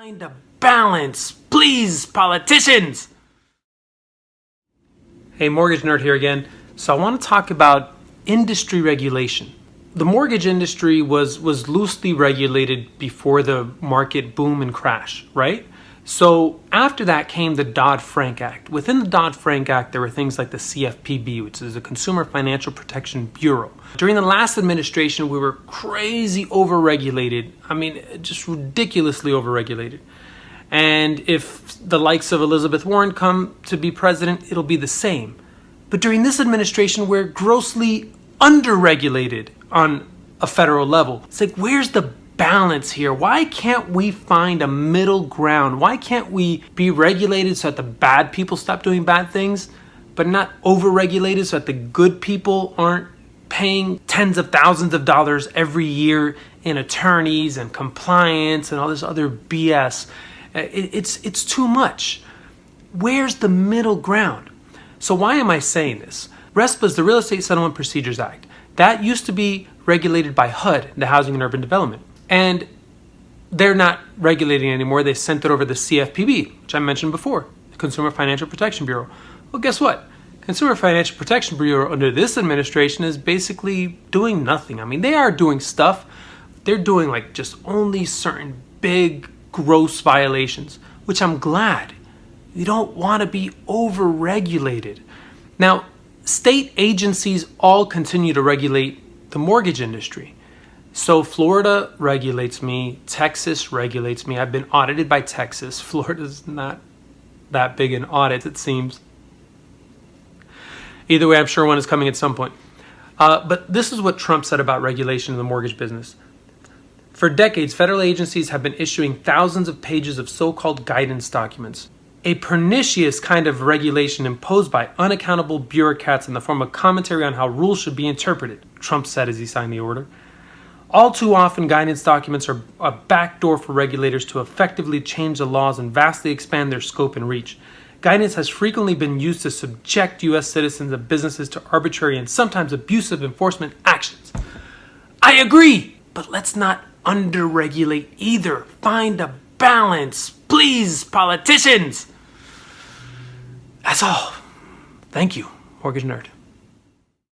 Find a balance, please, politicians! Hey, Mortgage Nerd here again. So I want to talk about industry regulation. The mortgage industry was loosely regulated before the market boom and crash, right? So after that came the Dodd-Frank Act. Within the Dodd-Frank Act, there were things like the CFPB, which is the Consumer Financial Protection Bureau. During the last administration, we were crazy overregulated. I mean, just ridiculously overregulated. And if the likes of Elizabeth Warren come to be president, it'll be the same. But during this administration, we're grossly underregulated on a federal level. It's like, where's the balance here? Why can't we find a middle ground? Why can't we be regulated so that the bad people stop doing bad things, but not overregulated so that the good people aren't paying tens of thousands of dollars every year in attorneys and compliance and all this other BS? It's too much. Where's the middle ground? So why am I saying this? RESPA is the Real Estate Settlement Procedures Act. That used to be regulated by HUD, the Housing and Urban Development. And they're not regulating anymore. They sent it over to the CFPB, which I mentioned before, the Consumer Financial Protection Bureau. Well, guess what? Consumer Financial Protection Bureau under this administration is basically doing nothing. I mean, they are doing stuff. They're doing like just only certain big, gross violations, which I'm glad. You don't want to be over-regulated. Now, state agencies all continue to regulate the mortgage industry. So Florida regulates me, Texas regulates me. I've been audited by Texas. Florida's not that big an audit, it seems. Either way, I'm sure one is coming at some point. But this is what Trump said about regulation in the mortgage business. For decades, federal agencies have been issuing thousands of pages of so-called guidance documents, a pernicious kind of regulation imposed by unaccountable bureaucrats in the form of commentary on how rules should be interpreted, Trump said as he signed the order. All too often, guidance documents are a backdoor for regulators to effectively change the laws and vastly expand their scope and reach. Guidance has frequently been used to subject U.S. citizens and businesses to arbitrary and sometimes abusive enforcement actions. I agree, but let's not underregulate either. Find a balance, please, politicians. That's all. Thank you, Mortgage Nerd.